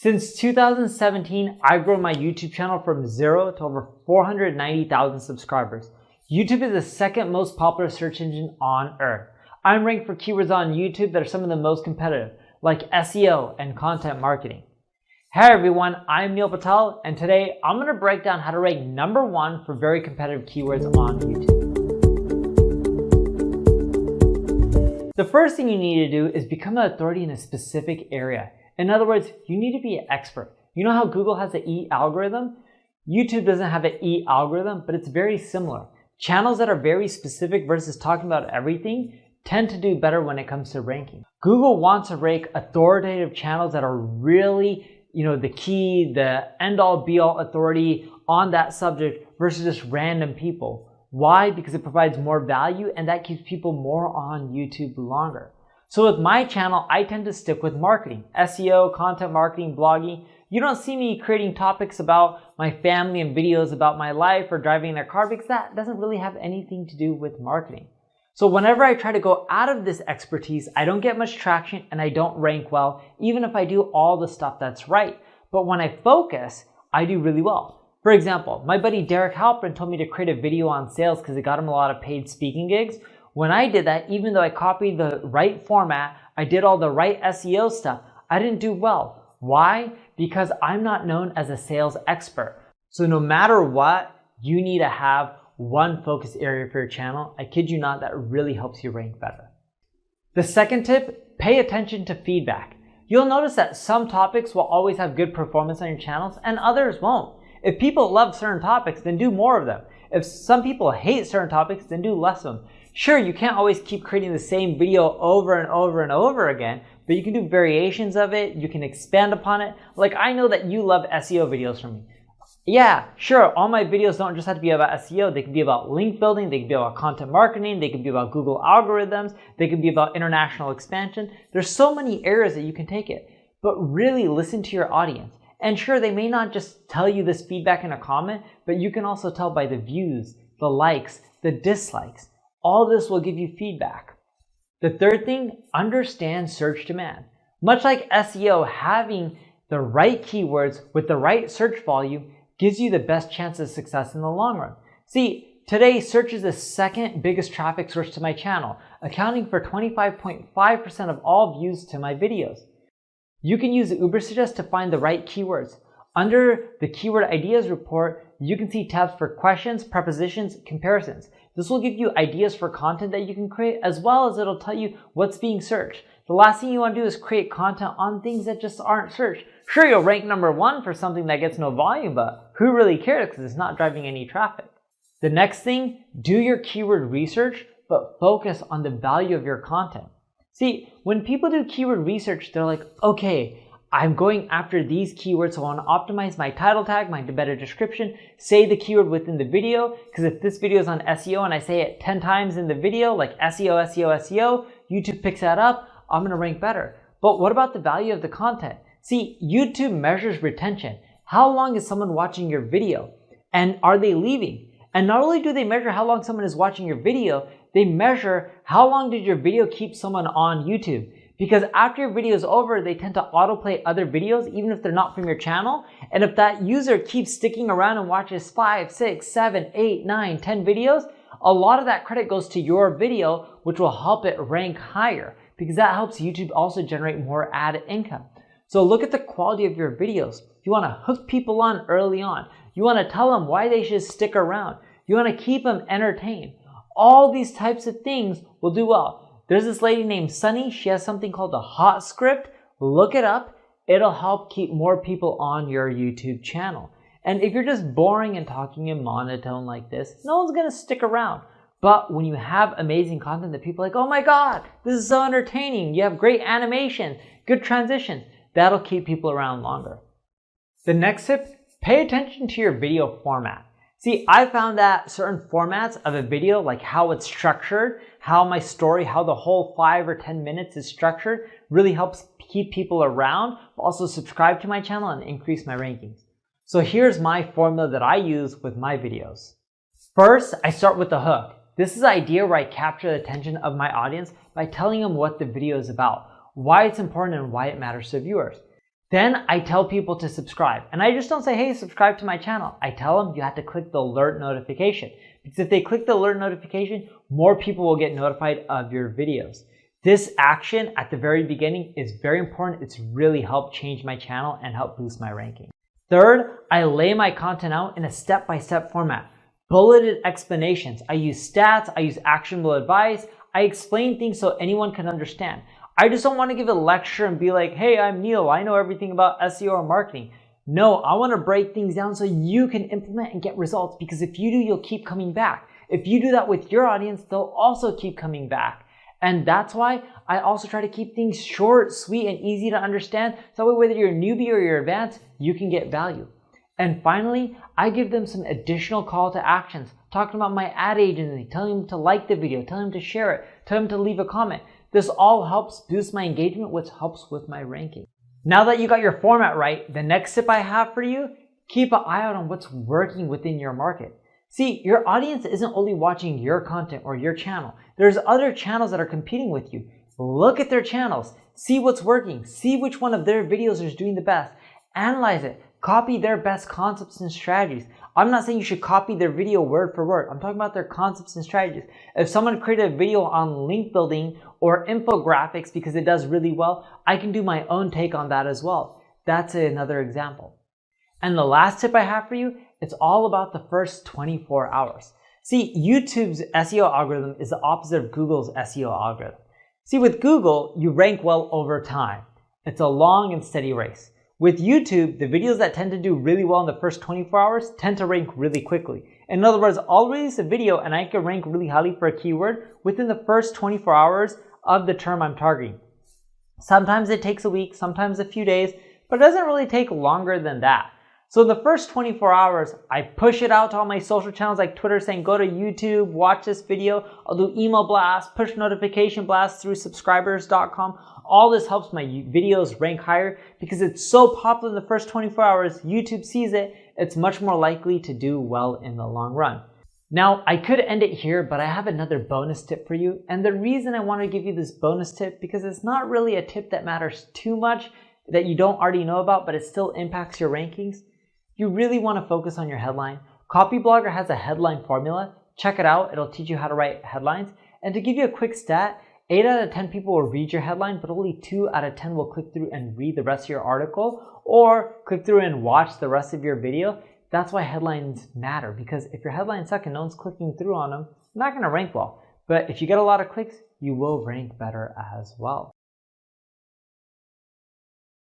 Since 2017, I've grown my YouTube channel from 0 to over 490,000 subscribers. YouTube is the second most popular search engine on earth. I'm ranked for keywords on YouTube that are some of the most competitive, like SEO and content marketing. Hey everyone, I'm Neil Patel, and today I'm going to break down how to rank number 1 for very competitive keywords on YouTube. The first thing you need to do is become an authority in a specific area. In other words, you need to be an expert. You know how Google has the E algorithm? YouTube doesn't have an E algorithm, but it's very similar. Channels that are very specific versus talking about everything tend to do better when it comes to ranking. Google wants to rank authoritative channels that are really, the key, the end-all be-all authority on that subject versus just random people. Why? Because it provides more value and that keeps people more on YouTube longer. So with my channel, I tend to stick with marketing, SEO, content marketing, blogging. You don't see me creating topics about my family and videos about my life or driving their car because that doesn't really have anything to do with marketing. So whenever I try to go out of this expertise, I don't get much traction and I don't rank well, even if I do all the stuff that's right. But when I focus, I do really well. For example, my buddy Derek Halpern told me to create a video on sales because it got him a lot of paid speaking gigs. When I did that, even though I copied the right format, I did all the right SEO stuff, I didn't do well. Why? Because I'm not known as a sales expert. So no matter what, you need to have one focus area for your channel. I kid you not, that really helps you rank better. The second tip, pay attention to feedback. You'll notice that some topics will always have good performance on your channels and others won't. If people love certain topics, then do more of them. If some people hate certain topics, then do less of them. Sure, you can't always keep creating the same video over and over and over again, but you can do variations of it, you can expand upon it. Like I know that you love SEO videos from me. Yeah, sure, all my videos don't just have to be about SEO, they can be about link building, they can be about content marketing, they can be about Google algorithms, they can be about international expansion. There's so many areas that you can take it, but really listen to your audience. And sure, they may not just tell you this feedback in a comment, but you can also tell by the views, the likes, the dislikes. All this will give you feedback. The third thing, understand search demand. Much like SEO, having the right keywords with the right search volume gives you the best chance of success in the long run. See, today search is the second biggest traffic source to my channel, accounting for 25.5% of all views to my videos. You can use Ubersuggest to find the right keywords. Under the Keyword Ideas report, you can see tabs for questions, prepositions, comparisons. This will give you ideas for content that you can create, as well as it'll tell you what's being searched. The last thing you want to do is create content on things that just aren't searched. Sure, you'll rank number 1 for something that gets no volume, but who really cares because it's not driving any traffic. The next thing, do your keyword research, but focus on the value of your content. See, when people do keyword research, they're like, okay, I'm going after these keywords, so I want to optimize my title tag, my embedded description, say the keyword within the video, because if this video is on SEO and I say it 10 times in the video, like SEO, SEO, SEO, YouTube picks that up, I'm going to rank better. But what about the value of the content? See, YouTube measures retention. How long is someone watching your video? And are they leaving? And not only do they measure how long someone is watching your video, they measure how long did your video keep someone on YouTube. Because after your video is over, they tend to autoplay other videos, even if they're not from your channel. And if that user keeps sticking around and watches 5, 6, 7, 8, 9, 10 videos, a lot of that credit goes to your video, which will help it rank higher because that helps YouTube also generate more ad income. So look at the quality of your videos. You want to hook people on early on. You want to tell them why they should stick around. You want to keep them entertained. All these types of things will do well. There's this lady named Sunny. She has something called the Hot Script. Look it up. It'll help keep more people on your YouTube channel. And if you're just boring and talking in monotone like this, no one's going to stick around. But when you have amazing content that people are like, oh my God, this is so entertaining. You have great animation, good transitions. That'll keep people around longer. The next tip, pay attention to your video format. See, I found that certain formats of a video, like how it's structured, how my story, how the whole 5 or 10 minutes is structured, really helps keep people around, but also subscribe to my channel and increase my rankings. So here's my formula that I use with my videos. First, I start with the hook. This is the idea where I capture the attention of my audience by telling them what the video is about, why it's important, and why it matters to viewers. Then I tell people to subscribe. And I just don't say, hey, subscribe to my channel. I tell them you have to click the alert notification. Because if they click the alert notification, more people will get notified of your videos. This action at the very beginning is very important. It's really helped change my channel and help boost my ranking. Third, I lay my content out in a step-by-step format. Bulleted explanations. I use stats, I use actionable advice. I explain things so anyone can understand. I just don't want to give a lecture and be like, hey, I'm Neil, I know everything about SEO or marketing. No, I want to break things down so you can implement and get results, because if you do, you'll keep coming back. If you do that with your audience, they'll also keep coming back. And that's why I also try to keep things short, sweet, and easy to understand. So that way, whether you're a newbie or you're advanced, you can get value. And finally, I give them some additional call to actions, talking about my ad agency, telling them to like the video, telling them to share it, telling them to leave a comment. This all helps boost my engagement, which helps with my ranking. Now that you got your format right, the next tip I have for you, keep an eye out on what's working within your market. See, your audience isn't only watching your content or your channel. There's other channels that are competing with you. Look at their channels, see what's working, see which one of their videos is doing the best, analyze it, copy their best concepts and strategies. I'm not saying you should copy their video word for word. I'm talking about their concepts and strategies. If someone created a video on link building or infographics because it does really well, I can do my own take on that as well. That's another example. And the last tip I have for you, it's all about the first 24 hours. See, YouTube's SEO algorithm is the opposite of Google's SEO algorithm. See, with Google, you rank well over time. It's a long and steady race. With YouTube, the videos that tend to do really well in the first 24 hours tend to rank really quickly. In other words, I'll release a video and I can rank really highly for a keyword within the first 24 hours of the term I'm targeting. Sometimes it takes a week, sometimes a few days, but it doesn't really take longer than that. So in the first 24 hours, I push it out to all my social channels like Twitter saying, go to YouTube, watch this video. I'll do email blasts, push notification blasts through subscribers.com. All this helps my videos rank higher because it's so popular in the first 24 hours, YouTube sees it, it's much more likely to do well in the long run. Now, I could end it here, but I have another bonus tip for you. And the reason I want to give you this bonus tip, because it's not really a tip that matters too much that you don't already know about, but it still impacts your rankings. You really want to focus on your headline. Copyblogger has a headline formula. Check it out. It'll teach you how to write headlines. And to give you a quick stat, 8 out of 10 people will read your headline, but only 2 out of 10 will click through and read the rest of your article or click through and watch the rest of your video. That's why headlines matter, because if your headlines suck and no one's clicking through on them, you're not going to rank well. But if you get a lot of clicks, you will rank better as well.